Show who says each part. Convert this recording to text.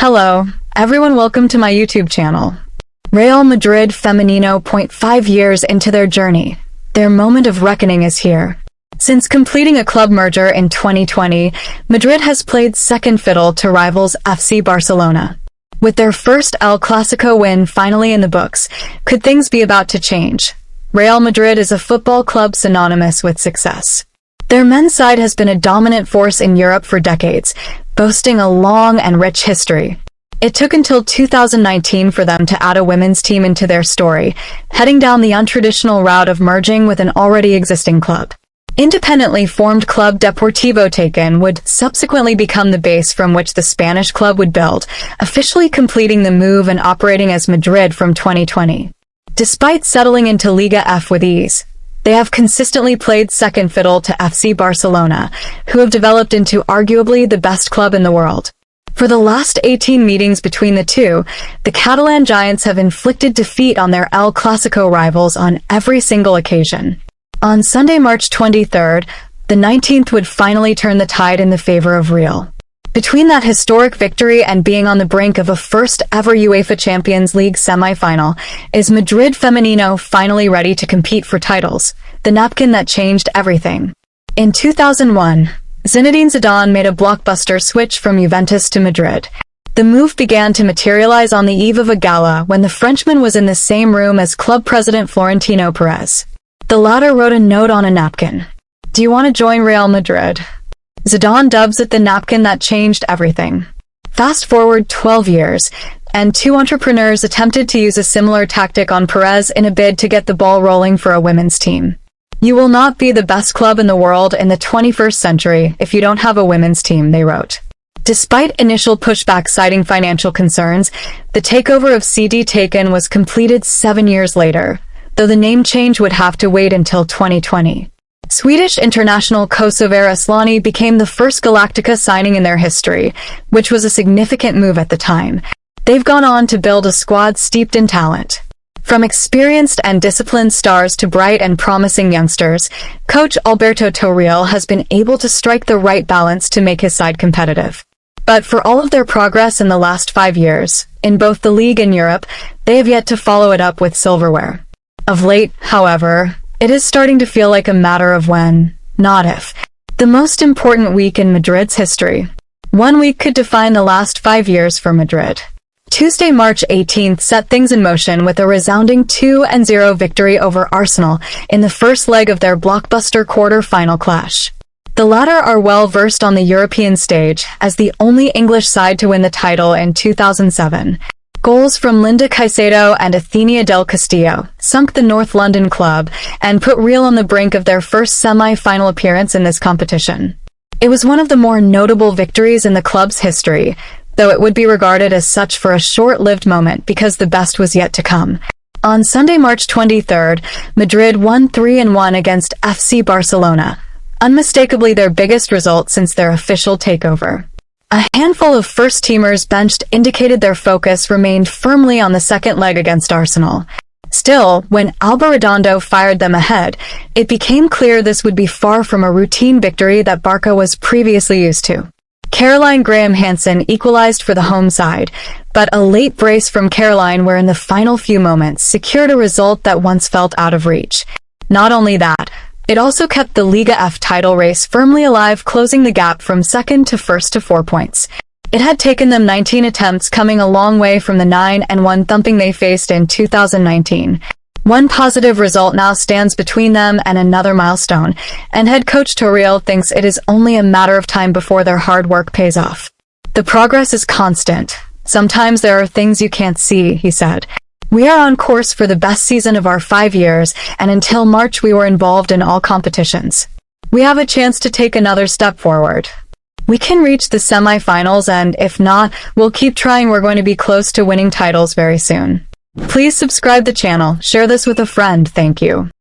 Speaker 1: Hello, everyone, welcome to my YouTube channel. Real Madrid Femenino 0.5 years into their journey. Their moment of reckoning is here. Since completing a club merger in 2020, Madrid has played second fiddle to rivals FC Barcelona. With their first El Clásico win finally in the books, could things be about to change? Real Madrid is a football club synonymous with success. Their men's side has been a dominant force in Europe for decades, boasting a long and rich history. It took until 2019 for them to add a women's team into their story, heading down the untraditional route of merging with an already existing club. Independently formed club Deportivo Taken would subsequently become the base from which the Spanish club would build, officially completing the move and operating as Madrid from 2020. Despite settling into Liga F with ease, they have consistently played second fiddle to FC Barcelona, who have developed into arguably the best club in the world. For the last 18 meetings between the two, the Catalan giants have inflicted defeat on their El Clásico rivals on every single occasion. On Sunday, March 23rd, the 19th would finally turn the tide in the favor of Real. Between that historic victory and being on the brink of a first-ever UEFA Champions League semi-final, is Madrid Femenino finally ready to compete for titles, the napkin that changed everything. In 2001, Zinedine Zidane made a blockbuster switch from Juventus to Madrid. The move began to materialize on the eve of a gala when the Frenchman was in the same room as club president Florentino Perez. The latter wrote a note on a napkin. "Do you want to join Real Madrid?" Zidane dubs it the napkin that changed everything. Fast forward 12 years, and two entrepreneurs attempted to use a similar tactic on Perez in a bid to get the ball rolling for a women's team. "You will not be the best club in the world in the 21st century if you don't have a women's team," they wrote. Despite initial pushback citing financial concerns, the takeover of CD Taken was completed 7 years later, though the name change would have to wait until 2020. Swedish international Kosovar Asllani became the first Galactica signing in their history, which was a significant move at the time. They've gone on to build a squad steeped in talent. From experienced and disciplined stars to bright and promising youngsters, coach Alberto Torreal has been able to strike the right balance to make his side competitive. But for all of their progress in the last 5 years, in both the league and Europe, they have yet to follow it up with silverware. Of late, however, it is starting to feel like a matter of when, not if. The most important week in Madrid's history. One week could define the last 5 years for Madrid. Tuesday, March 18th set things in motion with a resounding 2-0 victory over Arsenal in the first leg of their blockbuster quarter-final clash. The latter are well versed on the European stage as the only English side to win the title in 2007. Goals from Linda Caicedo and Athenia del Castillo sunk the North London club and put Real on the brink of their first semi-final appearance in this competition. It was one of the more notable victories in the club's history, though it would be regarded as such for a short-lived moment because the best was yet to come. On Sunday, March 23rd, Madrid won 3-1 against FC Barcelona, unmistakably their biggest result since their official takeover. A handful of first-teamers benched indicated their focus remained firmly on the second leg against Arsenal. Still, when Alba Redondo fired them ahead, it became clear this would be far from a routine victory that Barca was previously used to. Caroline Graham-Hansen equalized for the home side, but a late brace from Caroline where in the final few moments secured a result that once felt out of reach. Not only that, it also kept the Liga F title race firmly alive, closing the gap from second to first to 4 points. It had taken them 19 attempts, coming a long way from the 9-1 thumping they faced in 2019. One positive result now stands between them and another milestone, and head coach Torreal thinks it is only a matter of time before their hard work pays off. "The progress is constant. Sometimes there are things you can't see," he said. "We are on course for the best season of our 5 years, and until March we were involved in all competitions. We have a chance to take another step forward. We can reach the semi-finals, and if not, we'll keep trying. We're going to be close to winning titles very soon." Please subscribe the channel, share this with a friend, thank you.